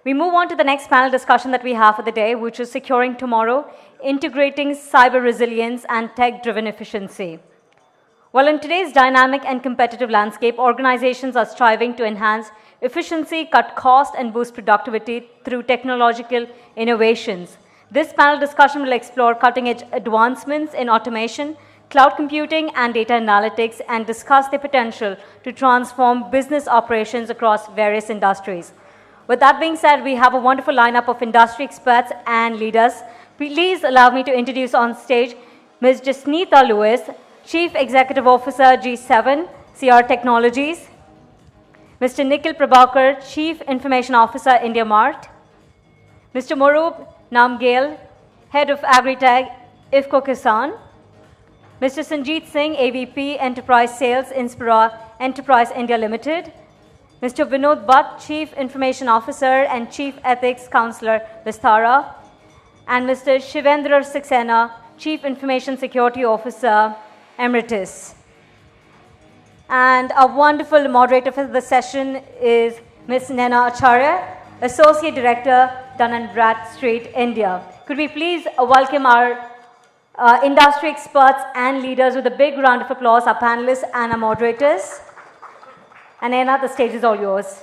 We move on to the next panel discussion that we have for the day, which is Securing Tomorrow, Integrating Cyber Resilience and Tech-Driven Efficiency. Well, in today's dynamic and competitive landscape, organizations are striving to enhance efficiency, cut cost, and boost productivity through technological innovations. This panel discussion will explore cutting-edge advancements in automation, cloud computing, and data analytics, and discuss the potential to transform business operations across various industries. With that being said, we have a wonderful lineup of industry experts and leaders. Please allow me to introduce on stage Ms. Jesintha Lewis, Chief Executive Officer, G7 CR Technologies; Mr. Nikhil Prabhakar, Chief Information Officer, IndiaMART; Mr. Morup, Namgail, Head of Agritech, IFFCO Kisan; Mr. Sanjeet Singh, AVP, Enterprise Sales, Inspira Enterprise India Limited; Mr. Vinod Bhat, Chief Information Officer and Chief Ethics Counsellor, Vistara; and Mr. Shivendra Saxena, Chief Information Security Officer, Emeritus. And our wonderful moderator for the session is Ms. Naina Acharya, Associate Director, Dun & Bradstreet, India. Could we please welcome our industry experts and leaders with a big round of applause, our panelists and our moderators. And Naina, the stage is all yours.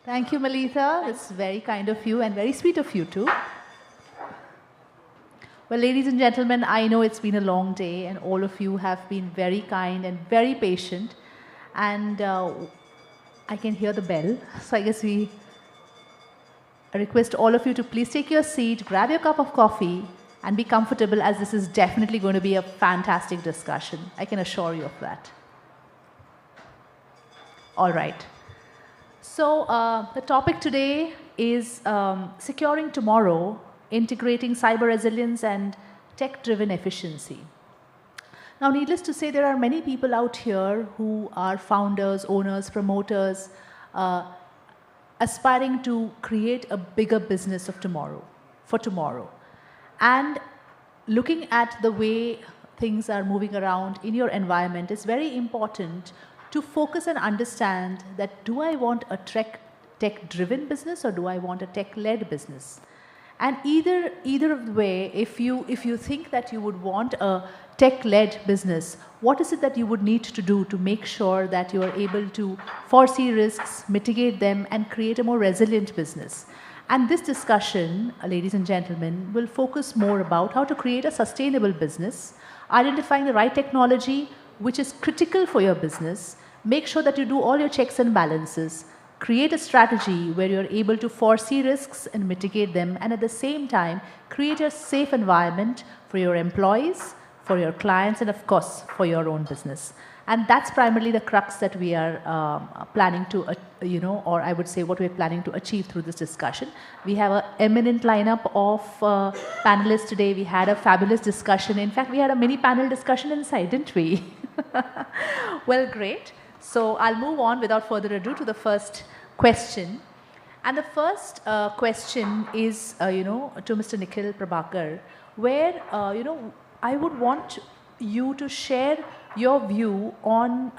Thank you, Malitha. It's very kind of you and very sweet of you too. Well, ladies and gentlemen, I know it's been a long day and all of you have been very kind and very patient. And I can hear the bell. So I guess I request all of you to please take your seat, grab your cup of coffee, and be comfortable, as this is definitely going to be a fantastic discussion. I can assure you of that. All right. So the topic today is Securing Tomorrow, Integrating Cyber Resilience and Tech-Driven Efficiency. Now, needless to say, there are many people out here who are founders, owners, promoters, aspiring to create a bigger business of tomorrow, for tomorrow. And looking at the way things are moving around in your environment, it's very important to focus and understand that, do I want a tech-driven business or do I want a tech-led business? And either of the way, if you think that you would want a tech-led business, what is it that you would need to do to make sure that you are able to foresee risks, mitigate them, and create a more resilient business? And this discussion, ladies and gentlemen, will focus more about how to create a sustainable business, identifying the right technology which is critical for your business, make sure that you do all your checks and balances, create a strategy where you're able to foresee risks and mitigate them, and at the same time, create a safe environment for your employees, for your clients, and of course, for your own business. And that's primarily the crux that we are planning to, or I would say what we're planning to achieve through this discussion. We have an eminent lineup of panelists today. We had a fabulous discussion. In fact, we had a mini panel discussion inside, didn't we? Well, great. So I'll move on without further ado to the first question. And the first question is, to Mr. Nikhil Prabhakar, where, I would want you to share your view on,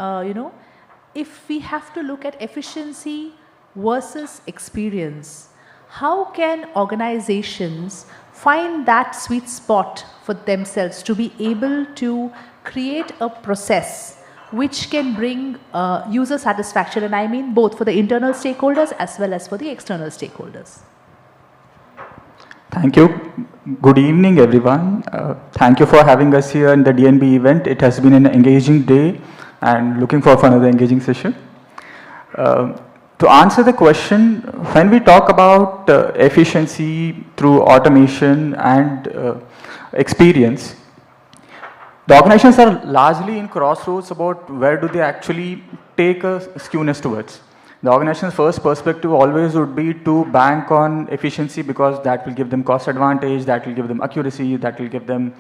if we have to look at efficiency versus experience, how can organizations find that sweet spot for themselves to be able to create a process which can bring user satisfaction, and I mean both for the internal stakeholders as well as for the external stakeholders? Thank you. Good evening, everyone. Thank you for having us here in the DNB event. It has been an engaging day and looking forward for another engaging session. To answer the question, when we talk about efficiency through automation and experience, the organizations are largely in crossroads about where do they actually take a skewness towards. The organization's first perspective always would be to bank on efficiency because that will give them cost advantage, that will give them accuracy, that will give them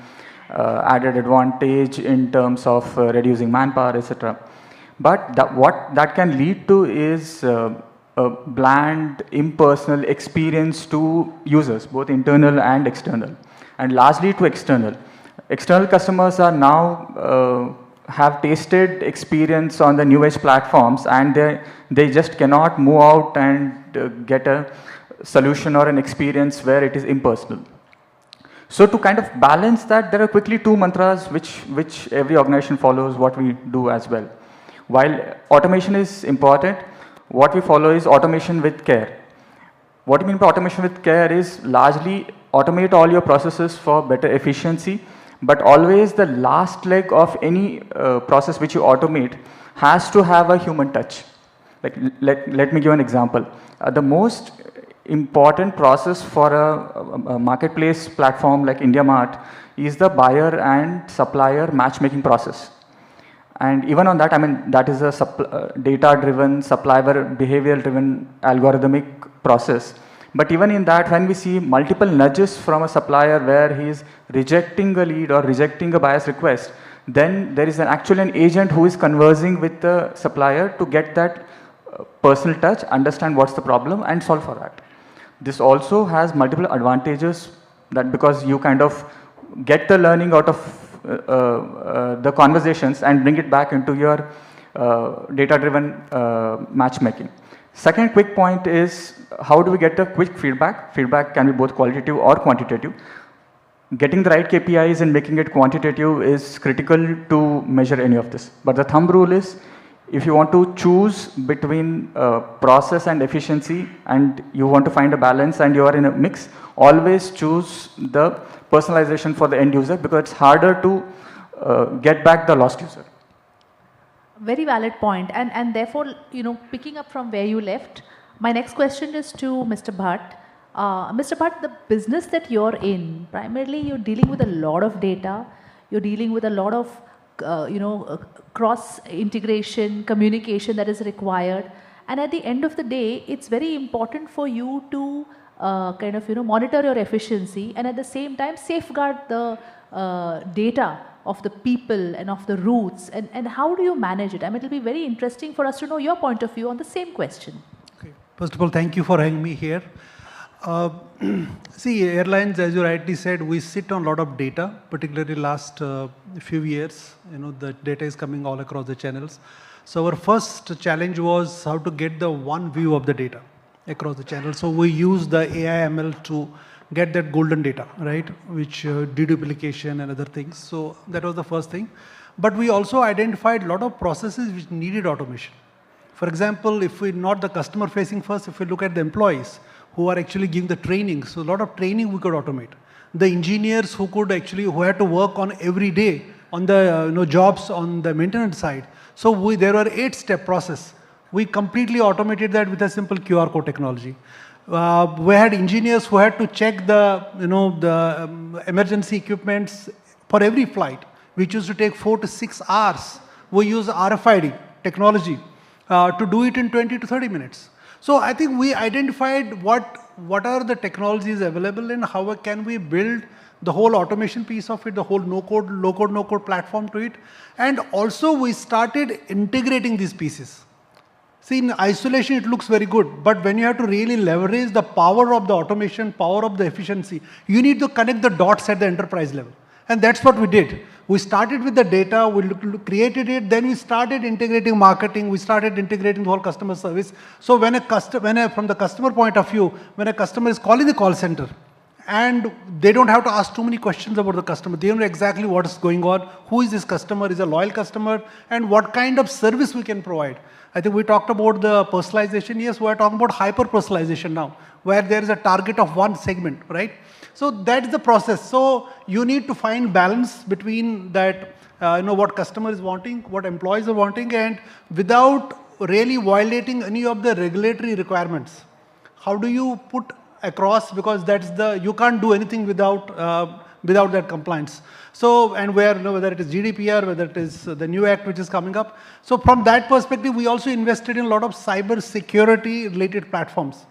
added advantage in terms of reducing manpower, etc. But what that can lead to is a bland, impersonal experience to users, both internal and external, and largely to external. External customers are now have tasted experience on the new age platforms, and they just cannot move out and get a solution or an experience where it is impersonal. So to kind of balance that, there are quickly two mantras which every organization follows, what we do as well. While automation is important, what we follow is automation with care. What I mean by automation with care is largely automate all your processes for better efficiency, but always the last leg of any process which you automate has to have a human touch. Like let me give an example. The most important process for a marketplace platform like IndiaMART is the buyer and supplier matchmaking process. And even on that, I mean, that is a data-driven, supplier behavior-driven algorithmic process. But even in that, when we see multiple nudges from a supplier where he is rejecting a lead or rejecting a buyer's request, then there is actually an agent who is conversing with the supplier to get that personal touch, understand what's the problem and solve for that. This also has multiple advantages, that because you kind of get the learning out of the conversations and bring it back into your data-driven matchmaking. Second quick point is, how do we get a quick feedback? Feedback can be both qualitative or quantitative. Getting the right KPIs and making it quantitative is critical to measure any of this. But the thumb rule is, if you want to choose between process and efficiency and you want to find a balance and you are in a mix, always choose the personalization for the end user, because it's harder to get back the lost user. Very valid point. And therefore, you know, picking up from where you left, my next question is to Mr. Bhat. Mr. Bhat, the business that you're in, primarily you're dealing with a lot of data, you're dealing with a lot of cross integration, communication that is required. And at the end of the day, it's very important for you to monitor your efficiency and at the same time safeguard the data of the people and of the routes. And how do you manage it? I mean, it'll be very interesting for us to know your point of view on the same question. Okay. First of all, thank you for having me here. See, airlines, as you rightly said, we sit on a lot of data, particularly last few years. You know, the data is coming all across the channels. So our first challenge was how to get the one view of the data across the channel. So we use the AI ML to get that golden data, right, which deduplication and other things. So that was the first thing. But we also identified a lot of processes which needed automation. For example, if we not the customer facing first, if we look at the employees who are actually giving the training, so a lot of training we could automate. The engineers who had to work on every day on the jobs on the maintenance side. So there were 8-step process. We completely automated that with a simple QR code technology. We had engineers who had to check the emergency equipments for every flight, which used to take 4 to 6 hours. We use RFID technology to do it in 20 to 30 minutes. So I think we identified what are the technologies available and how can we build the whole automation piece of it, the whole no-code, low-code, no-code platform to it. And also we started integrating these pieces. See, in isolation it looks very good, but when you have to really leverage the power of the automation, power of the efficiency, you need to connect the dots at the enterprise level. And that's what we did. We started with the data, we created it, then we started integrating marketing, we started integrating the whole customer service. So from the customer point of view, when a customer is calling the call center, and they don't have to ask too many questions about the customer, they know exactly what is going on, who is this customer, is a loyal customer, and what kind of service we can provide. I think we talked about the personalization. Yes, we are talking about hyper-personalization now, where there is a target of one segment, right? So that's the process. So you need to find balance between that, what customer is wanting, what employees are wanting, and without really violating any of the regulatory requirements. How do you put across, because you can't do anything without that compliance. So, and whether it is GDPR, whether it is the new act which is coming up. So from that perspective, we also invested in a lot of cyber security related platforms,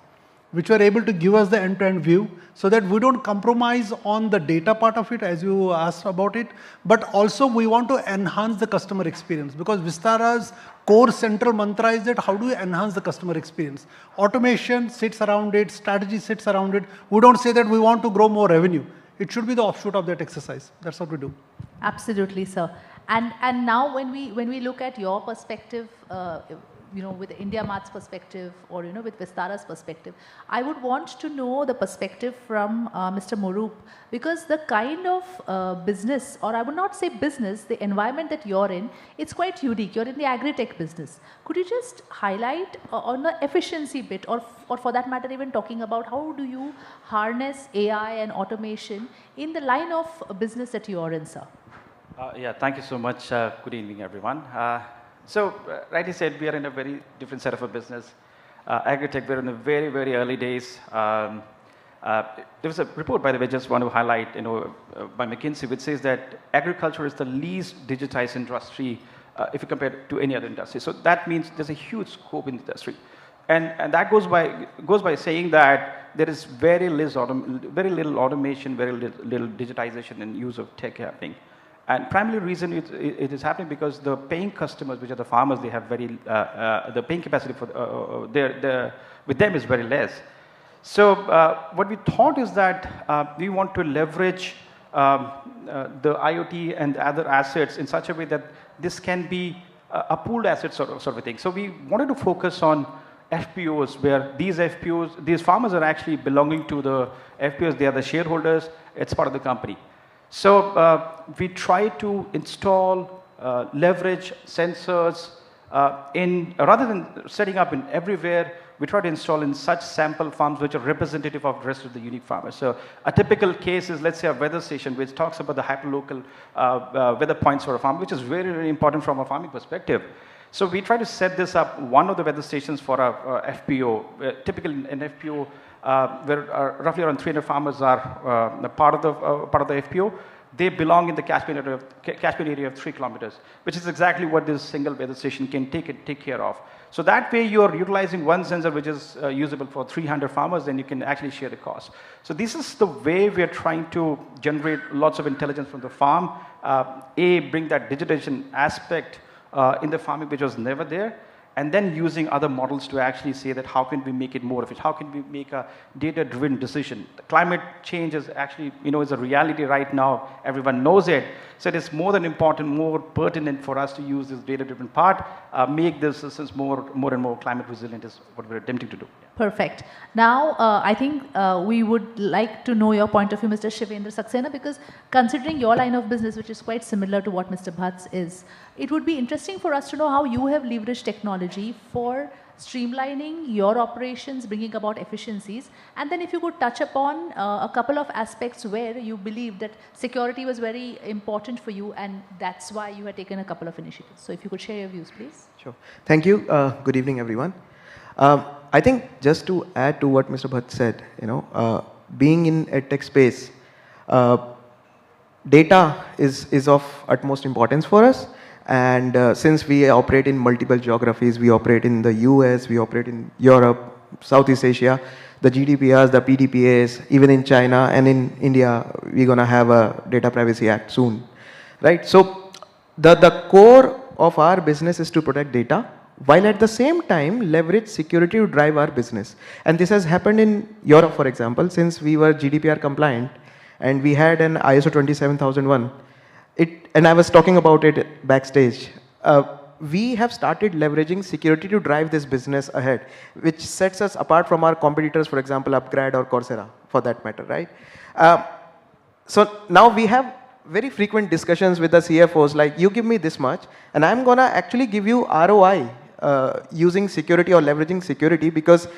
which were able to give us the end-to-end view so that we don't compromise on the data part of it, as you asked about it, but also we want to enhance the customer experience, because Vistara's core central mantra is that how do you enhance the customer experience? Automation sits around it, strategy sits around it. We don't say that we want to grow more revenue. It should be the offshoot of that exercise. That's what we do. Absolutely, sir. And now when we look at your perspective, with IndiaMART's perspective or, with Vistara's perspective, I would want to know the perspective from Mr. Morup, because the kind of business, or I would not say business, the environment that you're in, it's quite unique. You're in the Agritech business. Could you just highlight on the efficiency bit, or for that matter, even talking about how do you harness AI and automation in the line of business that you are in, sir? Yeah, thank you so much. Good evening, everyone. Rightly said, we are in a very different set of a business. Agritech, we're in the very, very early days. There was a report, by the way, just want to highlight, by McKinsey, which says that agriculture is the least digitized industry if you compare it to any other industry. So that means there's a huge scope in the industry. And that goes by saying that there is very little automation, very little digitization and use of tech happening. And primary reason it is happening because the paying customers, which are the farmers, they have the paying capacity for with them is very less. So what we thought is that we want to leverage the IoT and other assets in such a way that this can be a pooled asset sort of a thing. So we wanted to focus on FPOs, where these farmers are actually belonging to the FPOs. They are the shareholders. It's part of the company. So we try to install, leverage sensors rather than setting up in everywhere, we try to install in such sample farms which are representative of the rest of the unique farmers. So a typical case is, let's say, a weather station which talks about the hyperlocal weather points for a farm, which is very, very important from a farming perspective. So we try to set this up, one of the weather stations for a FPO. Typically an FPO, where roughly around 300 farmers are part of the FPO. They belong in the catchment area of 3 kilometers, which is exactly what this single weather station can take care of. So that way you're utilizing one sensor which is usable for 300 farmers, then you can actually share the cost. So this is the way we are trying to generate lots of intelligence from the farm. Bring that digitization aspect in the farming which was never there, and then using other models to actually say that how can we make it more efficient? How can we make a data-driven decision? The climate change is actually, is a reality right now. Everyone knows it. So it is more than important, more pertinent for us to use this data-driven part, make the systems more and more climate resilient is what we're attempting to do. Perfect. Now, I think we would like to know your point of view, Mr. Shivendra Saxena, because considering your line of business, which is quite similar to what Mr. Bhat's is, it would be interesting for us to know how you have leveraged technology for streamlining your operations, bringing about efficiencies, and then if you could touch upon a couple of aspects where you believe that security was very important for you and that's why you had taken a couple of initiatives. So if you could share your views, please. Sure. Thank you. Good evening, everyone. I think just to add to what Mr. Bhat said, being in EdTech space, data is of utmost importance for us. And since we operate in multiple geographies, we operate in the US, we operate in Europe, Southeast Asia, the GDPRs, the PDPAs, even in China and in India, we're going to have a Data Privacy Act soon, right? So the core of our business is to protect data, while at the same time leverage security to drive our business. And this has happened in Europe, for example, since we were GDPR compliant and we had an ISO 27001. And I was talking about it backstage. We have started leveraging security to drive this business ahead, which sets us apart from our competitors, for example, Upgrad or Coursera, for that matter, right? So now we have very frequent discussions with the CFOs, like, you give me this much, and I'm going to actually give you ROI using security or leveraging security, because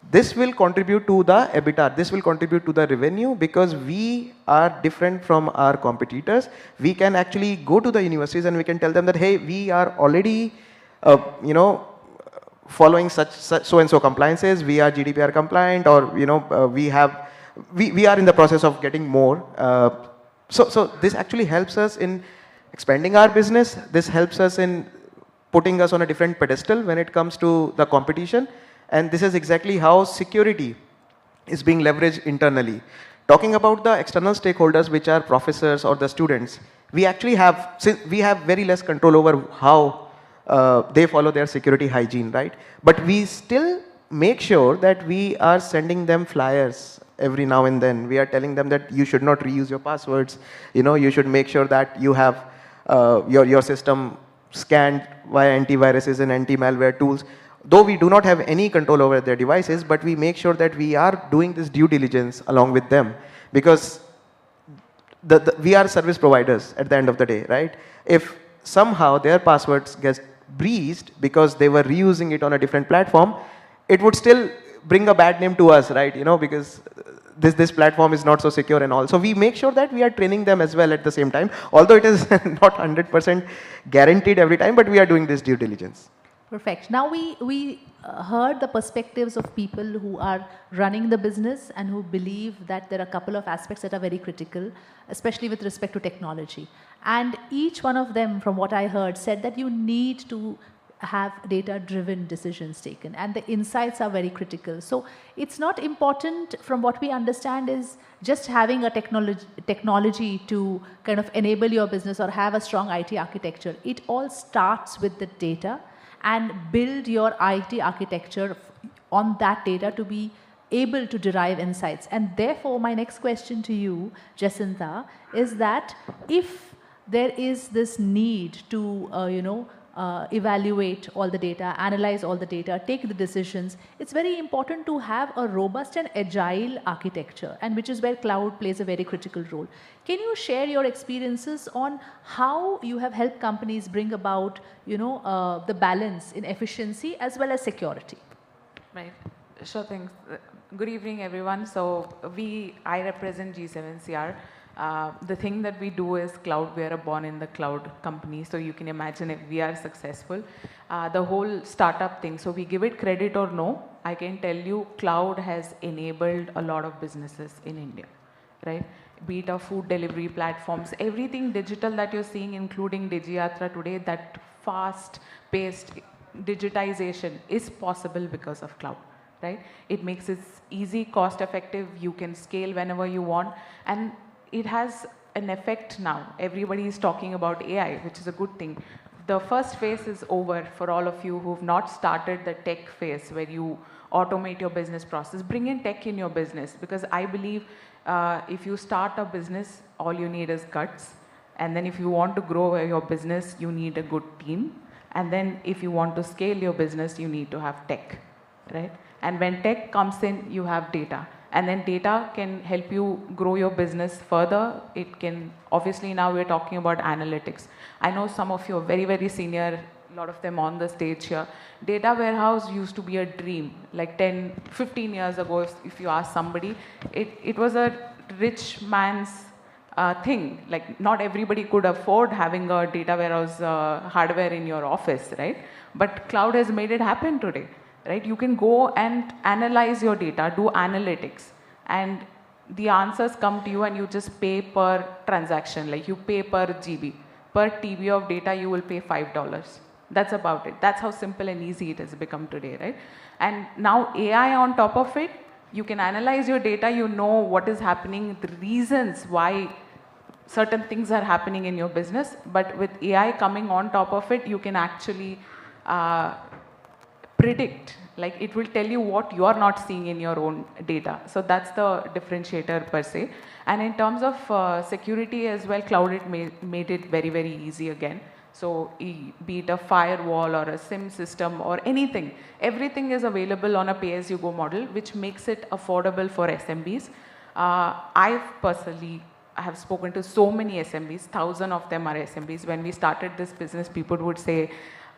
this will contribute to the EBITDA, this will contribute to the revenue, because we are different from our competitors. We can actually go to the universities and we can tell them that, hey, we are already, following such so-and-so compliances, we are GDPR compliant, or, we are in the process of getting more. So this actually helps us in expanding our business. This helps us in putting us on a different pedestal when it comes to the competition. And this is exactly how security is being leveraged internally. Talking about the external stakeholders, which are professors or the students, we actually have very less control over how they follow their security hygiene, right? But we still make sure that we are sending them flyers every now and then. We are telling them that you should not reuse your passwords. You should make sure that you have your system scanned via antiviruses and anti-malware tools. Though we do not have any control over their devices, but we make sure that we are doing this due diligence along with them, because we are service providers at the end of the day, right? If somehow their passwords get breached because they were reusing it on a different platform, it would still bring a bad name to us, right? You know, because this platform is not so secure and all. So we make sure that we are training them as well at the same time, although it is not 100% guaranteed every time, but we are doing this due diligence. Perfect. Now we heard the perspectives of people who are running the business and who believe that there are a couple of aspects that are very critical, especially with respect to technology. And each one of them, from what I heard, said that you need to have data-driven decisions taken, and the insights are very critical. So it's not important, from what we understand, is just having a technology to kind of enable your business or have a strong IT architecture. It all starts with the data, and build your IT architecture on that data to be able to derive insights. And therefore, my next question to you, Jesintha, is that if there is this need to, evaluate all the data, analyze all the data, take the decisions, it's very important to have a robust and agile architecture, and which is where cloud plays a very critical role. Can you share your experiences on how you have helped companies bring about, the balance in efficiency as well as security? Right. Sure thing. Good evening, everyone. So I represent G7CR. The thing that we do is cloud. We are a born in the cloud company. So you can imagine if we are successful, the whole startup thing. So we give it credit or no, I can tell you cloud has enabled a lot of businesses in India, right? Be it our food delivery platforms, everything digital that you're seeing, including DigiYatra today, that fast-paced digitization is possible because of cloud, right? It makes it easy, cost-effective. You can scale whenever you want, and it has an effect now. Everybody is talking about AI, which is a good thing. The first phase is over for all of you who've not started the tech phase where you automate your business process. Bring in tech in your business, because I believe if you start a business, all you need is guts. And then if you want to grow your business, you need a good team. And then if you want to scale your business, you need to have tech, right? And when tech comes in, you have data. And then data can help you grow your business further. It can, obviously now we're talking about analytics. I know some of you are very, very senior, a lot of them on the stage here. Data warehouse used to be a dream. Like 10, 15 years ago, if you ask somebody, it was a rich man's thing. Like not everybody could afford having a data warehouse hardware in your office, right? But cloud has made it happen today. Right? You can go and analyze your data, do analytics, and the answers come to you and you just pay per transaction, like you pay per GB. Per TB of data, you will pay $5. That's about it. That's how simple and easy it has become today, right? And now AI on top of it, you can analyze your data, you know what is happening, the reasons why certain things are happening in your business, but with AI coming on top of it, you can actually predict, like it will tell you what you are not seeing in your own data. So that's the differentiator per se. And in terms of security as well, cloud made it very, very easy again. So be it a firewall or a SIM system or anything, everything is available on a pay-as-you-go model, which makes it affordable for SMBs. I personally have spoken to so many SMBs, 1,000 of them are SMBs. When we started this business, people would say,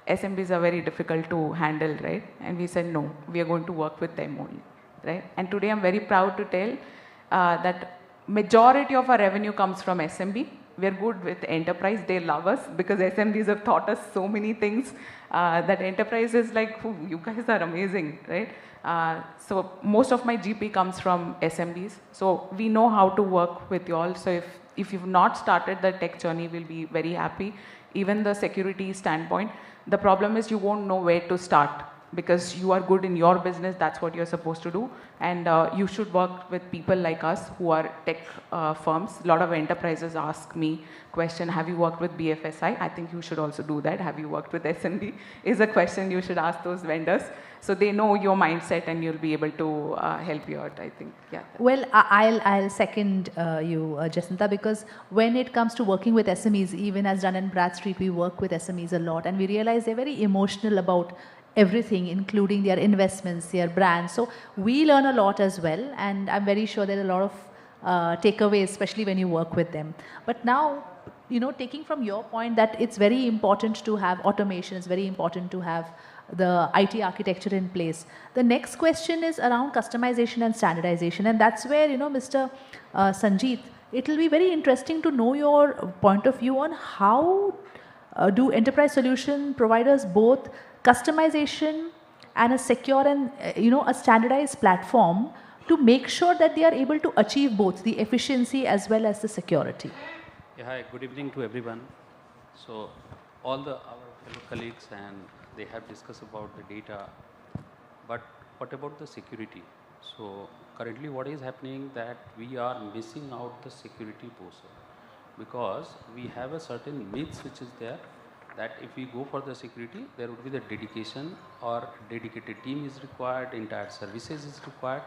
SMBs are very difficult to handle, right? And we said, no, we are going to work with them only, right? And today I'm very proud to tell that majority of our revenue comes from SMB. We're good with enterprise. They love us because SMBs have taught us so many things that enterprise is like, you guys are amazing, right? So most of my GP comes from SMBs. So we know how to work with you all. So if you've not started the tech journey, we'll be very happy. Even the security standpoint, the problem is you won't know where to start. because you are good in your business, that's what you're supposed to do. And you should work with people like us who are tech firms. A lot of enterprises ask me question, have you worked with BFSI? I think you should also do that. Have you worked with S&D? Is a question you should ask those vendors. So they know your mindset and you'll be able to help you out, I think. Yeah. Well, I'll second you, Jesintha, because when it comes to working with SMEs, even as done in Bradstreet, we work with SMEs a lot, and we realize they're very emotional about everything, including their investments, their brands. So we learn a lot as well, and I'm very sure there are a lot of takeaways, especially when you work with them. But now, you know, taking from your point that it's very important to have automation, it's very important to have the IT architecture in place. The next question is around customization and standardization, and that's where, you know, Mr. Sanjeet, it will be very interesting to know your point of view on how do enterprise solution providers both customization and a secure and you know, a standardized platform to make sure that they are able to achieve both the efficiency as well as the security. Yeah, hi, good evening to everyone. So all our fellow colleagues and they have discussed about the data, but what about the security? So currently what is happening that we are missing out the security portion, because we have a certain myths which is there that if we go for the security, there would be the dedication or dedicated team is required, entire services is required.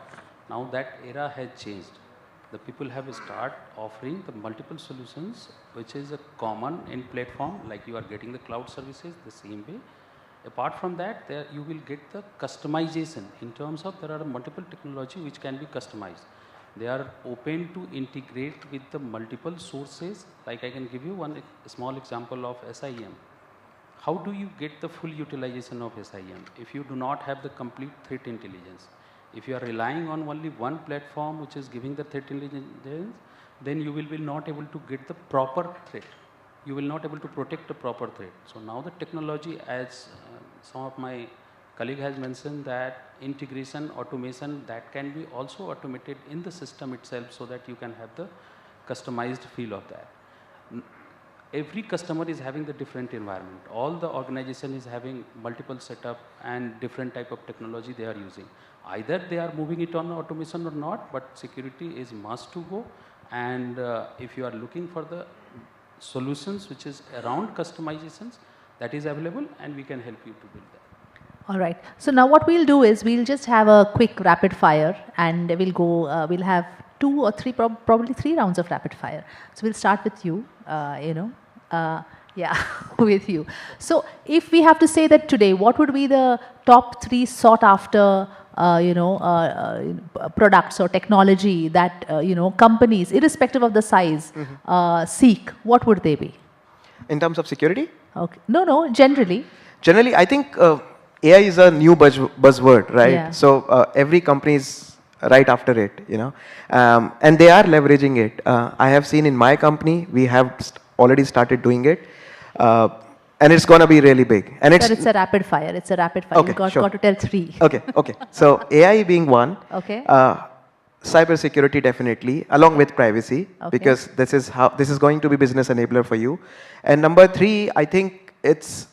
Now that era has changed. The people have started offering the multiple solutions, which is a common in platform, like you are getting the cloud services the same way. Apart from that, there you will get the customization in terms of there are multiple technology which can be customized. They are open to integrate with the multiple sources. Like I can give you one small example of SIM. How do you get the full utilization of SIM if you do not have the complete threat intelligence? If you are relying on only one platform which is giving the threat intelligence, then you will be not able to get the proper threat. You will not able to protect the proper threat. So now the technology, as some of my colleague has mentioned, that integration, automation, that can be also automated in the system itself so that you can have the customized feel of that. Every customer is having the different environment. All the organization is having multiple setup and different type of technology they are using. Either they are moving it on automation or not, but security is must to go. And if you are looking for the solutions which is around customizations, that is available and we can help you to build that. All right. So now what we'll do is we'll just have a quick rapid fire, and we'll go, we'll have 2 or 3, probably 3 rounds of rapid fire. So we'll start with you, yeah, with you. So if we have to say that today, what would be the top 3 sought after, products or technology that, companies, irrespective of the size, seek? What would they be? In terms of security? Okay. No, generally. Generally, I think AI is a new buzzword, right? Yeah. So every company is right after it, and they are leveraging it. I have seen in my company, we have already started doing it, and it's going to be really big. And But it's a rapid fire. It's a rapid fire. Okay, you got to tell 3. Okay. So AI being one. Okay. Cyber security definitely, along with privacy, Okay. because this is going to be business enabler for you. And number 3, I think it's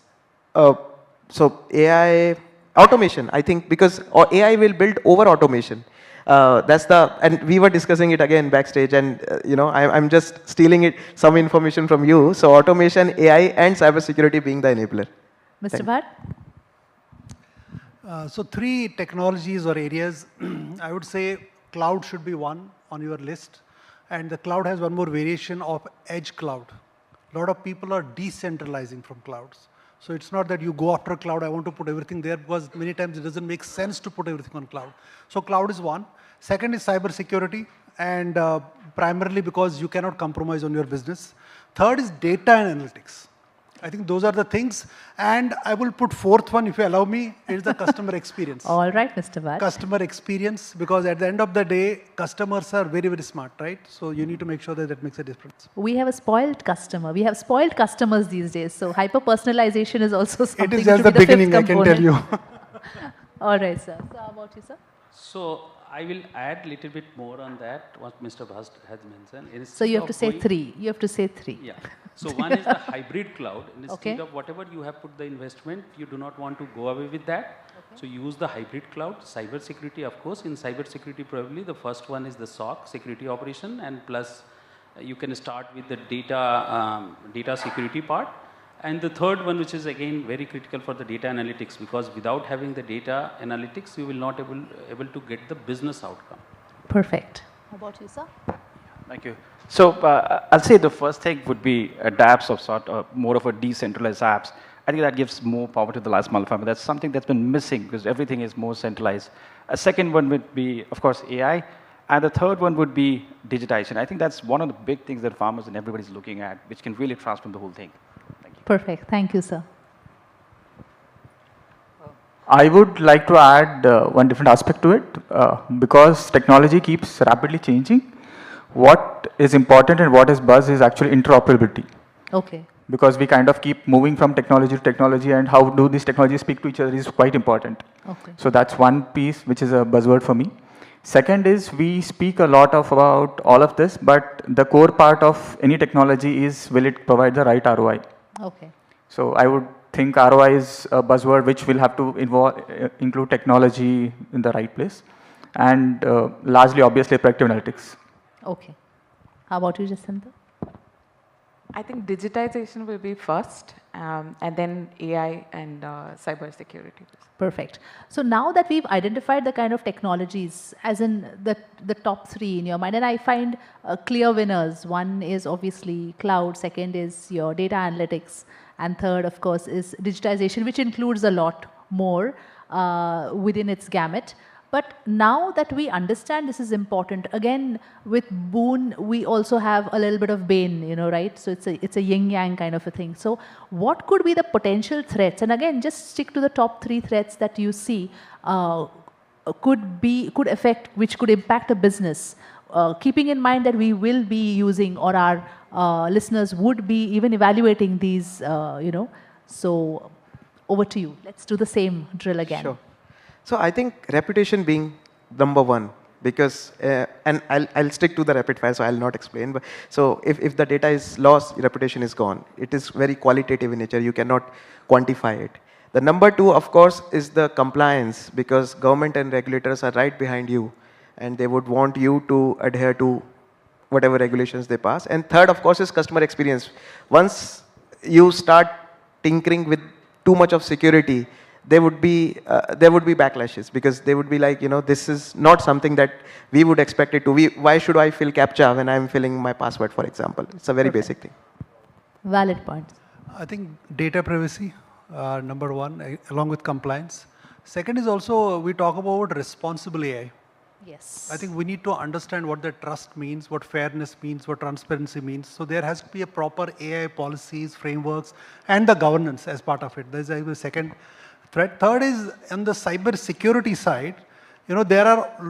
so AI automation. I think because AI will build over automation. And we were discussing it again backstage, and I'm just stealing some information from you. So automation, AI, and cybersecurity being the enabler. Mr. Bhat? So 3 technologies or areas, I would say cloud should be one on your list. And the cloud has one more variation of edge cloud. A lot of people are decentralizing from clouds. So it's not that you go after cloud, I want to put everything there, because many times it doesn't make sense to put everything on cloud. So cloud is one. Second is cyber security, and primarily because you cannot compromise on your business. Third is data and analytics. I think those are the things. And I will put 4th one, if you allow me, is the customer experience. All right, Mr. Bhat. Customer experience, because at the end of the day, customers are very, very smart, right? So you need to make sure that that makes a difference. We have a spoiled customer. We have spoiled customers these days. So hyper-personalization is also something. It is just the beginning, I can tell you. All right, sir. So how about you, sir? So I will add a little bit more on that, what Mr. Bhat has mentioned. So you have to say 3. You have to say 3. Yeah. So one is the hybrid cloud. Instead Okay. of whatever you have put the investment, you do not want to go away with that. So use the hybrid cloud, cyber security, of course. In cyber security, probably the first one is the SOC, security operation, and plus you can start with the data security part. And the third one, which is again very critical for the data analytics, because without having the data analytics, you will not able to get the business outcome. Perfect. How about you, sir? Thank you. So I'll say the first thing would be dApps of sort, more of a decentralized apps. I think that gives more power to the last mile farmer. That's something that's been missing because everything is more centralized. A second one would be, of course, AI. And the third one would be digitization. I think that's one of the big things that farmers and everybody's looking at, which can really transform the whole thing. Thank you. Perfect. Thank you, sir. I would like to add one different aspect to it because technology keeps rapidly changing. What is important and what is buzz is actually interoperability. Okay. Because we kind of keep moving from technology to technology, and how do these technologies speak to each other is quite important. Okay. So that's one piece which is a buzzword for me. Second is we speak a lot about all of this, but the core part of any technology is will it provide the right ROI? Okay. So I would think ROI is a buzzword which will have to include technology in the right place, and largely obviously predictive analytics. Okay. How about you, Jesintha? I think digitization will be first, and then AI and cyber security. Perfect. So now that we've identified the kind of technologies, as in the top three in your mind, and I find clear winners. One is obviously cloud, second is your data analytics, and third, of course, is digitization, which includes a lot more within its gamut. But now that we understand this is important, again, with boon, we also have a little bit of bane, you know, right? So it's a yin-yang kind of a thing. So what could be the potential threats? And again, just stick to the top three threats that you see could affect, which could impact a business, keeping in mind that we will be using, or our listeners would be even evaluating these, you know. So over to you. Let's do the same drill again. Sure. So I think reputation being number one, because, and I'll stick to the rapid fire, so I'll not explain. But so if the data is lost, reputation is gone. It is very qualitative in nature. You cannot quantify it. The number two, of course, is the compliance, because government and regulators are right behind you, and they would want you to adhere to whatever regulations they pass. And third, of course, is customer experience. Once you start tinkering with too much of security, there would be backlashes, because they would be like, you know, this is not something that we would expect it to. Why should I fill CAPTCHA when I'm filling my password, for example? It's a very basic thing. Valid points. I think data privacy, number one, along with compliance. Second is also, we talk about responsible AI. Yes. I think we need to understand what the trust means, what fairness means, what transparency means. So there has to be a proper AI policies, frameworks, and the governance as part of it. There's a second threat. Third is on the cyber security side, you know,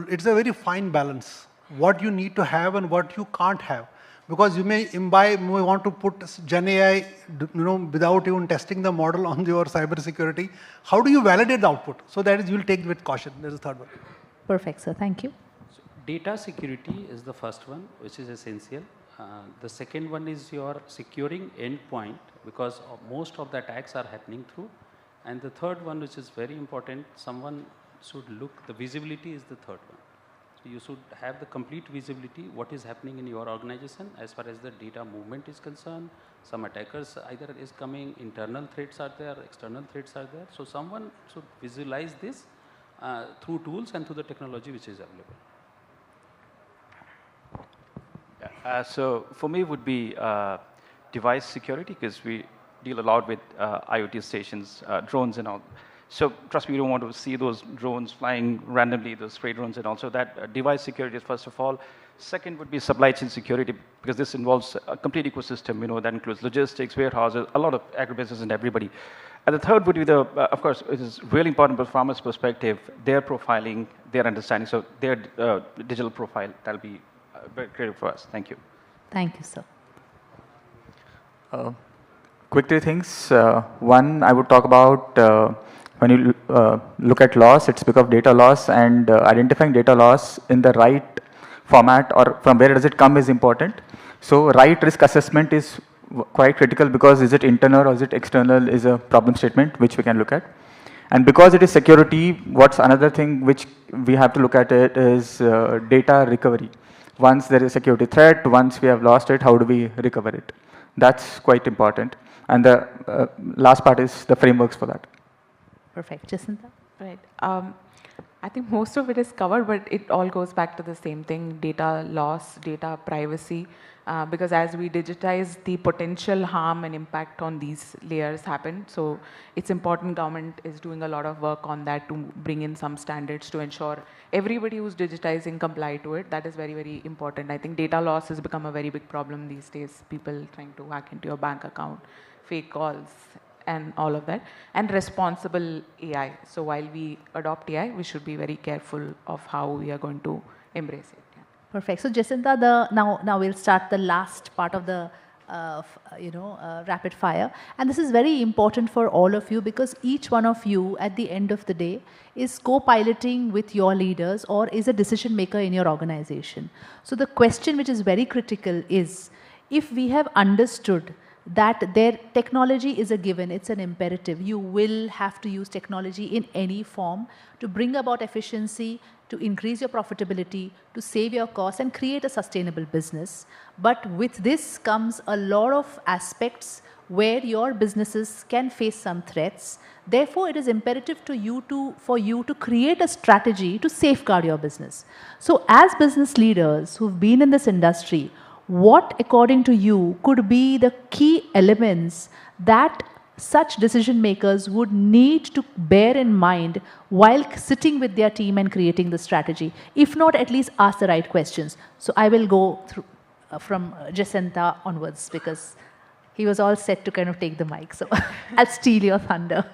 it's a very fine balance. What you need to have and what you can't have. Because you may want to put Gen AI, you know, without even testing the model on your cyber security. How do you validate the output? So that is, you'll take it with caution. There's a third one. Perfect, sir. Thank you. So data security is the first one, which is essential. The second one is your securing endpoint, because most of the attacks are happening through. And the third one, which is very important, someone should look, the visibility is the third one. So you should have the complete visibility, what is happening in your organization as far as the data movement is concerned. Some attackers either is coming, internal threats are there, external threats are there. So someone should visualize this through tools and through the technology which is available. So for me would be device security, because we deal a lot with IoT stations, drones and all. So trust me, you don't want to see those drones flying randomly, those stray drones and all. So that device security is first of all. Second would be supply chain security, because this involves a complete ecosystem, you know, that includes logistics, warehouses, a lot of agribusiness and everybody. And the third would be the, of course, it is really important from farmers' perspective, their profiling, their understanding. So their digital profile, that'll be very critical for us. Thank you. Thank you, sir. Quick three things. One, I would talk about when you look at loss, it's because of data loss, and identifying data loss in the right format or from where does it come is important. So right risk assessment is quite critical, because is it internal or is it external is a problem statement which we can look at. And because it is security, what's another thing which we have to look at it is data recovery. Once there is a security threat, once we have lost it, how do we recover it? That's quite important. And the last part is the frameworks for that. Perfect. Jesintha? Right. I think most of it is covered, but it all goes back to the same thing, data loss, data privacy, because as we digitize, the potential harm and impact on these layers happen. So it's important government is doing a lot of work on that to bring in some standards to ensure everybody who's digitizing comply to it. That is very, very important. I think data loss has become a very big problem these days, people trying to hack into your bank account, fake calls, and all of that, and responsible AI. So while we adopt AI, we should be very careful of how we are going to embrace it. Yeah. Perfect. So Jesintha, now we'll start the last part of the rapid fire, and this is very important for all of you because each one of you at the end of the day is co-piloting with your leaders or is a decision maker in your organization. So the question which is very critical is, if we have understood that their technology is a given, it's an imperative. You will have to use technology in any form to bring about efficiency, to increase your profitability, to save your costs and create a sustainable business. But with this comes a lot of aspects where your businesses can face some threats. Therefore, it is imperative for you to create a strategy to safeguard your business. So as business leaders who've been in this industry, what, according to you, could be the key elements that such decision makers would need to bear in mind while sitting with their team and creating the strategy? If not, at least ask the right questions. So I will go through from Jesintha onwards because he was all set to kind of take the mic. So I'll steal your thunder.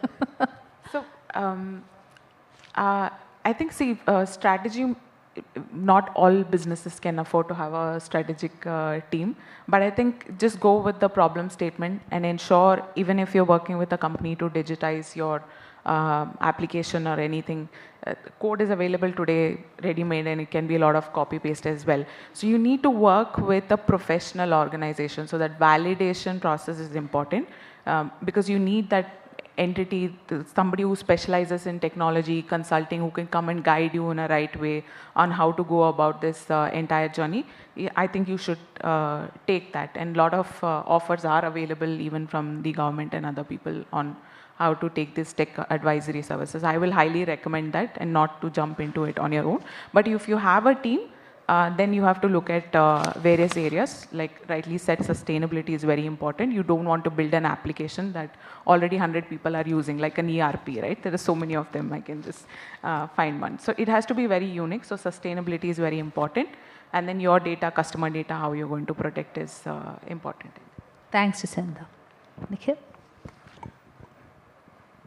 So I think, strategy, not all businesses can afford to have a strategic team, but I think just go with the problem statement and ensure, even if you're working with a company to digitize your application or anything, code is available today ready-made and it can be a lot of copy-paste as well. So you need to work with a professional organization, so that validation process is important because you need that entity, somebody who specializes in technology, consulting, who can come and guide you in a right way on how to go about this entire journey. I think you should take that. And a lot of offers are available even from the government and other people on how to take this tech advisory services. I will highly recommend that and not to jump into it on your own. But if you have a team, then you have to look at various areas. Like rightly said, sustainability is very important. You don't want to build an application that already 100 people are using, like an ERP, right? There are so many of them, I can just find one. So it has to be very unique. So sustainability is very important. And then your data, customer data, how you're going to protect is important. Thanks, Jesintha. Nikhil?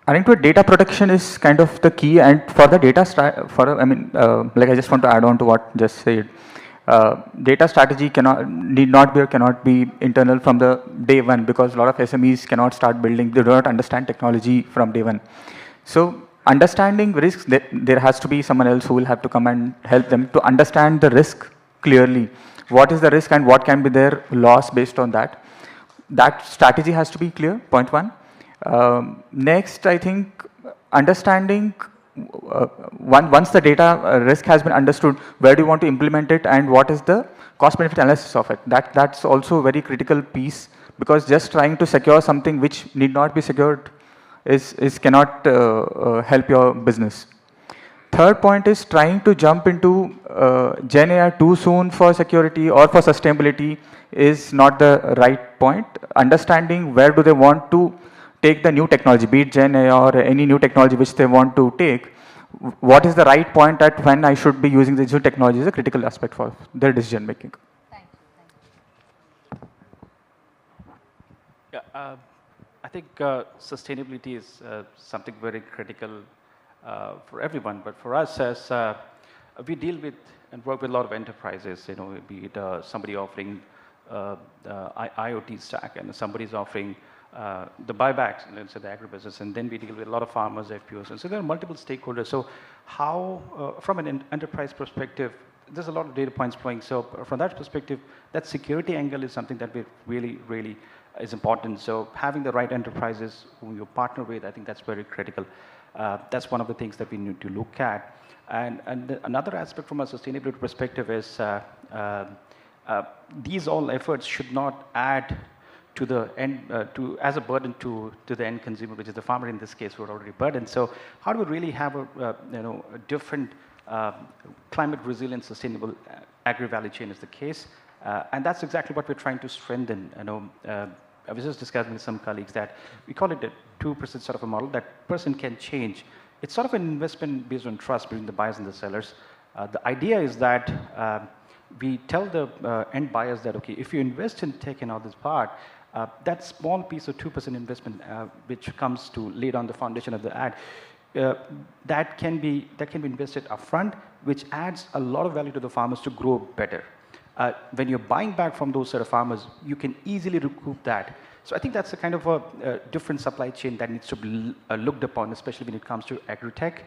I think data protection is kind of the key, and for the data, like I just want to add on to what just said. Data strategy cannot be internal from the day one, because a lot of SMEs cannot start building, they do not understand technology from day one. So understanding risks, there has to be someone else who will have to come and help them to understand the risk clearly. What is the risk and what can be their loss based on that? That strategy has to be clear, point one. Next, I think understanding, once the data risk has been understood, where do you want to implement it and what is the cost benefit analysis of it? That's also a very critical piece, because just trying to secure something which need not be secured cannot help your business. Third point is trying to jump into Gen AI too soon for security or for sustainability is not the right point. Understanding where do they want to take the new technology, be it Gen AI or any new technology which they want to take, what is the right point at when I should be using this new technology is a critical aspect for their decision making. Thank you. Yeah, I think sustainability is something very critical for everyone, but for us as we deal with and work with a lot of enterprises, be it somebody offering IoT stack and somebody's offering the buybacks, let's say the agribusiness, and then we deal with a lot of farmers, FPOs, and so there are multiple stakeholders. So how, from an enterprise perspective, there's a lot of data points flowing. So from that perspective, that security angle is something that we really is important. So having the right enterprises who you partner with, I think that's very critical. That's one of the things that we need to look at. And another aspect from a sustainability perspective is these all efforts should not add to the end, as a burden to the end consumer, which is the farmer in this case, who are already burdened. So how do we really have a different climate resilient, sustainable agri-value chain is the case, and that's exactly what we're trying to strengthen. I was just discussing with some colleagues that we call it a 2% sort of a model that person can change. It's sort of an investment based on trust between the buyers and the sellers. The idea is that we tell the end buyers that, okay, if you invest in tech and all this part, that small piece of 2% investment, which comes to lay down the foundation of the ad, that can be invested upfront, which adds a lot of value to the farmers to grow better. When you're buying back from those sort of farmers, you can easily recoup that. So I think that's a kind of a different supply chain that needs to be looked upon, especially when it comes to Agritech.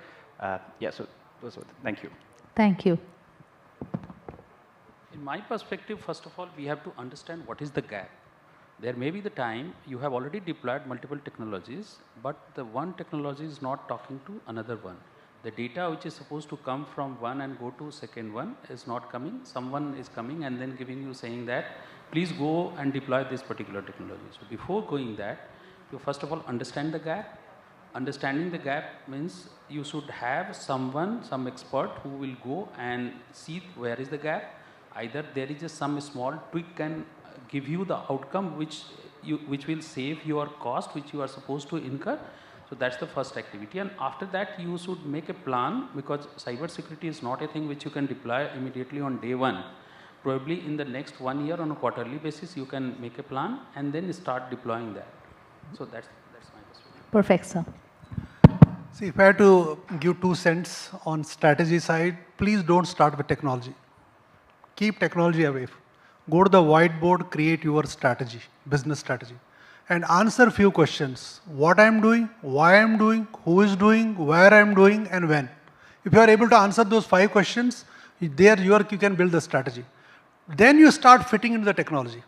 Yeah, so those are thank you. Thank you. In my perspective, first of all, we have to understand what is the gap. There may be the time you have already deployed multiple technologies, but the one technology is not talking to another one. The data which is supposed to come from one and go to second one is not coming. Someone is coming and then giving you saying that, please go and deploy this particular technology. So before going that, you first of all understand the gap. Understanding the gap means you should have someone, some expert who will go and see where is the gap. Either there is just some small tweak can give you the outcome which will save your cost, which you are supposed to incur. So that's the first activity, and after that you should make a plan, because cyber security is not a thing which you can deploy immediately on day one. Probably in the next 1 year on a quarterly basis you can make a plan and then start deploying that. So that's my perspective. Perfect, sir. See, if I had to give 2 cents on strategy side, please don't start with technology. Keep technology away. Go to the whiteboard, create your strategy, business strategy, and answer few questions. What I am doing, why I am doing, who is doing, where I am doing, and when. If you are able to answer those 5 questions, there you can build the strategy. Then you start fitting into the technology.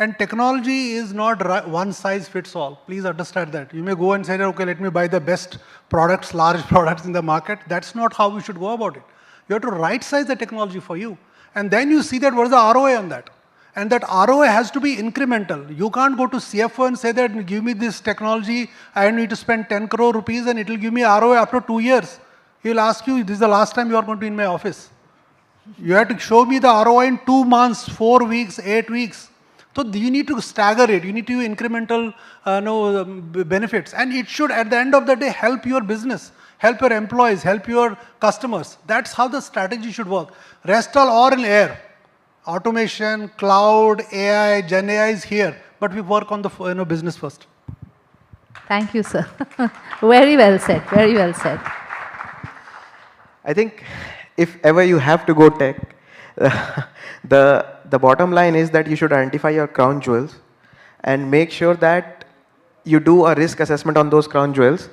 And technology is not one size fits all. Please understand that. You may go and say, okay, let me buy the best products, large products in the market. That's not how we should go about it. You have to right size the technology for you. And then you see that what is the ROI on that. And that ROI has to be incremental. You can't go to CFO and say that, give me this technology, I need to spend 10 crore rupees and it will give me ROI after 2 years. He will ask you, this is the last time you are going to be in my office. You have to show me the ROI in 2 months, 4 weeks, 8 weeks. So you need to stagger it. You need to do incremental benefits. And it should, at the end of the day, help your business, help your employees, help your customers. That's how the strategy should work. Rest all in air. Automation, cloud, AI, Gen AI is here. But we work on the business first. Thank you, sir. Very well said. Very well said. I think if ever you have to go tech, the bottom line is that you should identify your crown jewels and make sure that you do a risk assessment on those crown jewels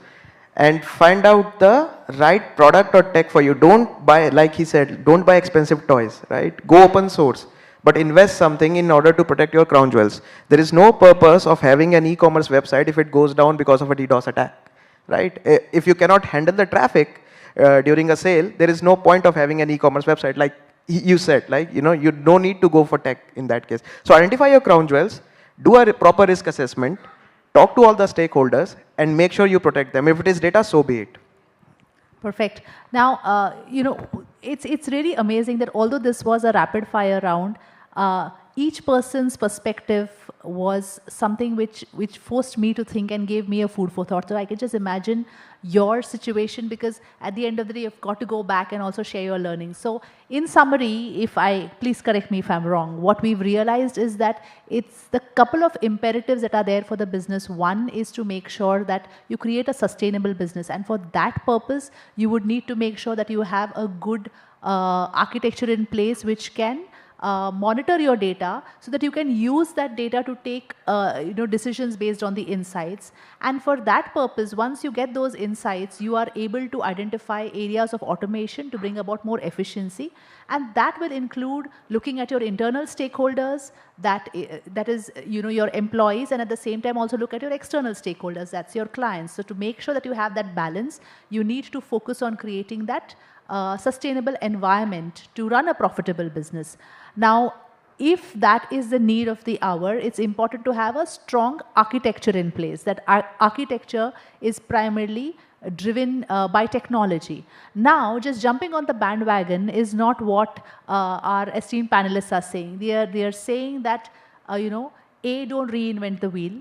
and find out the right product or tech for you. Don't buy, like he said, don't buy expensive toys, right? Go open source, but invest something in order to protect your crown jewels. There is no purpose of having an e-commerce website if it goes down because of a DDoS attack, right? If you cannot handle the traffic during a sale, there is no point of having an e-commerce website. Like you said, like, you don't need to go for tech in that case. So identify your crown jewels, do a proper risk assessment, talk to all the stakeholders, and make sure you protect them. If it is data, so be it. Perfect. Now, it's really amazing that although this was a rapid fire round, each person's perspective was something which forced me to think and gave me a food for thought. So I can just imagine your situation, because at the end of the day, you've got to go back and also share your learning. So in summary, please correct me if I'm wrong, what we've realized is that it's the couple of imperatives that are there for the business. One is to make sure that you create a sustainable business. And for that purpose, you would need to make sure that you have a good architecture in place which can monitor your data so that you can use that data to take decisions based on the insights. And for that purpose, once you get those insights, you are able to identify areas of automation to bring about more efficiency. And that will include looking at your internal stakeholders, that is your employees, and at the same time also look at your external stakeholders, that's your clients. So to make sure that you have that balance, you need to focus on creating that sustainable environment to run a profitable business. Now, if that is the need of the hour, it's important to have a strong architecture in place. That architecture is primarily driven by technology. Now, just jumping on the bandwagon is not what our esteemed panelists are saying. They are saying that, don't reinvent the wheel.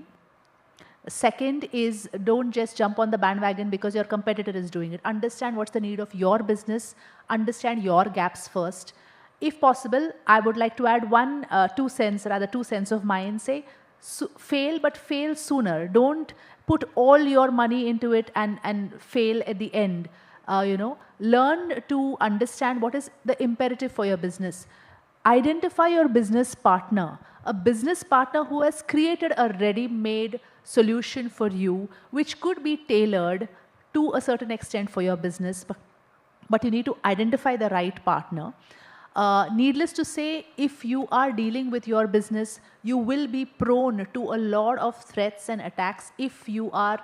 Second is, don't just jump on the bandwagon because your competitor is doing it. Understand what's the need of your business. Understand your gaps first. If possible, I would like to add two cents of mine. Say, fail, but fail sooner. Don't put all your money into it and fail at the end. Learn to understand what is the imperative for your business. Identify your business partner, a business partner who has created a ready-made solution for you, which could be tailored to a certain extent for your business, but you need to identify the right partner. Needless to say, if you are dealing with your business, you will be prone to a lot of threats and attacks if you are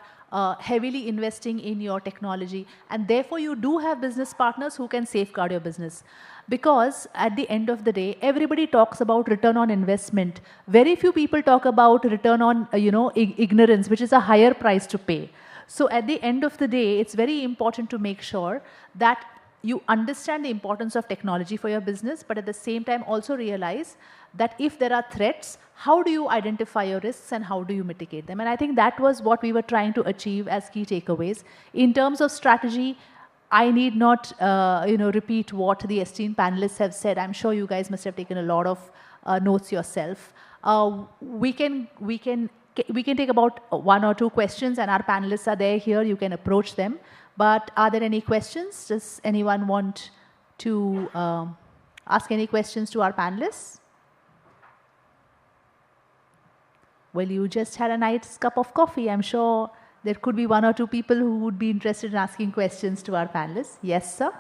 heavily investing in your technology. And therefore, you do have business partners who can safeguard your business. Because at the end of the day, everybody talks about return on investment. Very few people talk about return on, ignorance, which is a higher price to pay. So at the end of the day, it's very important to make sure that you understand the importance of technology for your business, but at the same time also realize that if there are threats, how do you identify your risks and how do you mitigate them? And I think that was what we were trying to achieve as key takeaways. In terms of strategy, I need not repeat what the esteemed panelists have said. I'm sure you guys must have taken a lot of notes yourself. We can take about 1 or 2 questions, and our panelists are there here. You can approach them. But are there any questions? Does anyone want to ask any questions to our panelists? Well, you just had a nice cup of coffee. I'm sure there could be 1 or 2 people who would be interested in asking questions to our panelists. Yes, sir?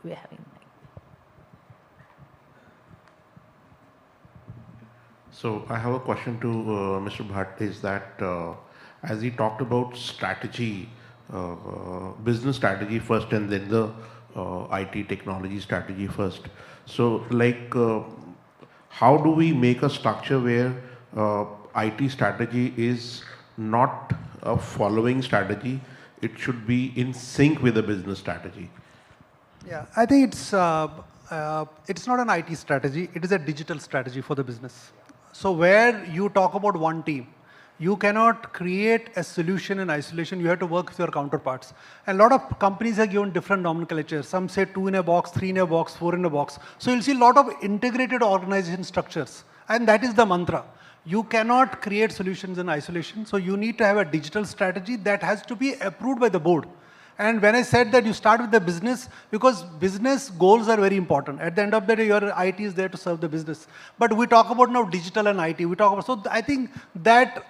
We're having. So I have a question to Mr. Bhat, is that as he talked about strategy, business strategy first and then the IT technology strategy first. So how do we make a structure where IT strategy is not a following strategy, it should be in sync with the business strategy? Yeah, I think it's not an IT strategy, it is a digital strategy for the business. So where you talk about one team, you cannot create a solution in isolation, you have to work with your counterparts. And a lot of companies are given different nomenclature. Some say 2 in a box, 3 in a box, 4 in a box. So you'll see a lot of integrated organization structures. And that is the mantra. You cannot create solutions in isolation. So you need to have a digital strategy that has to be approved by the board. And when I said that you start with the business, because business goals are very important. At the end of the day, your IT is there to serve the business. But we talk about now digital and IT. So I think that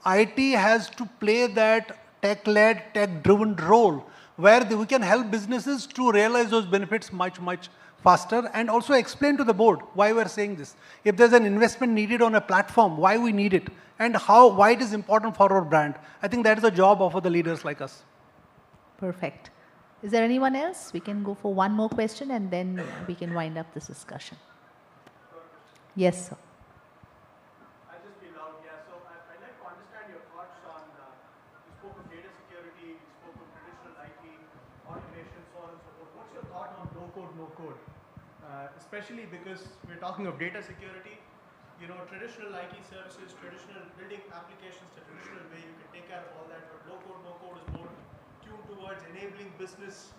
IT has to play that tech-led, tech-driven role where we can help businesses to realize those benefits much, much faster and also explain to the board why we're saying this. If there's an investment needed on a platform, why we need it and why it is important for our brand. I think that is a job of the leaders like us. Perfect. Is there anyone else? We can go for one more question and then we can wind up this discussion. Yes, sir. I'll just be loud. Yeah, so I'd like to understand your thoughts on, you spoke of data security, you spoke of traditional IT, automation, so on and so forth. What's your thought on low-code, no-code? Especially because we're talking of data security, traditional IT services, traditional building applications, the traditional way you can take care of all that, but low-code, no-code is more tuned towards enabling business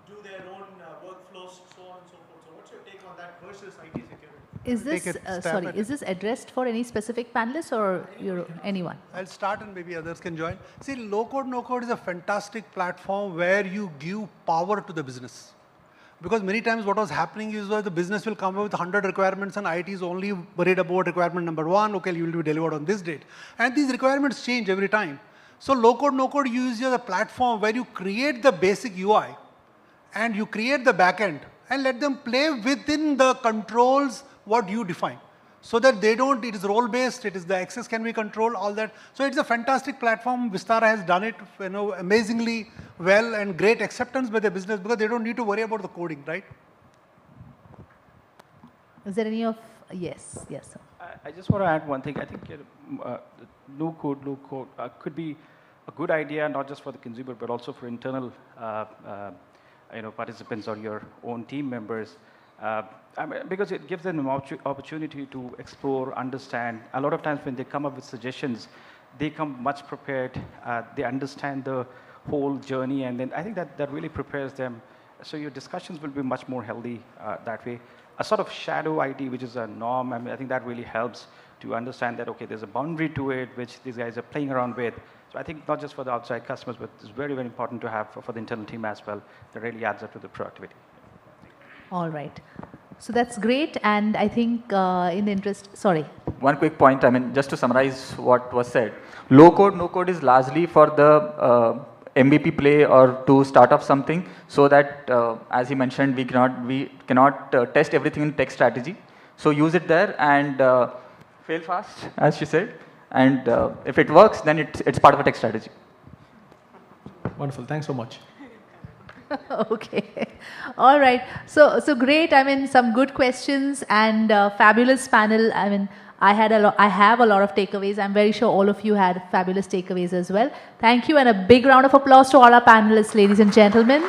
do their own workflows, so on and so forth. So what's your take on that versus IT security? Is this, is this addressed for any specific panelists or anyone? I'll start and maybe others can join. See, low-code, no-code is a fantastic platform where you give power to the business. Because many times what was happening is that the business will come up with 100 requirements and IT is only worried about requirement number 1, okay, you will be delivered on this date. And these requirements change every time. So low-code, no-code uses a platform where you create the basic UI and you create the backend and let them play within the controls what you define. So that they don't, it is role-based, it is the access can be controlled, all that. So it's a fantastic platform. Vistara has done it, amazingly well and great acceptance by the business because they don't need to worry about the coding, right? Is there any of, yes, sir. I just want to add one thing. I think no code could be a good idea, not just for the consumer, but also for internal participants or your own team members. Because it gives them an opportunity to explore, understand. A lot of times when they come up with suggestions, they come much prepared. They understand the whole journey, and then I think that really prepares them. So your discussions will be much more healthy that way. A sort of shadow IT, which is a norm, I think that really helps to understand that, okay, there's a boundary to it, which these guys are playing around with. So I think not just for the outside customers, but it's very, very important to have for the internal team as well. That really adds up to the productivity. All right. So that's great, and I think in the interest, sorry. One quick point, just to summarize what was said. Low code, no code is largely for the MVP play or to start off something so that, as he mentioned, we cannot test everything in tech strategy. So use it there and fail fast, as she said. And if it works, then it's part of a tech strategy. Wonderful. Thanks so much. Okay. All right. So great. Some good questions and fabulous panel. I have a lot of takeaways. I'm very sure all of you had fabulous takeaways as well. Thank you, and a big round of applause to all our panelists, ladies and gentlemen.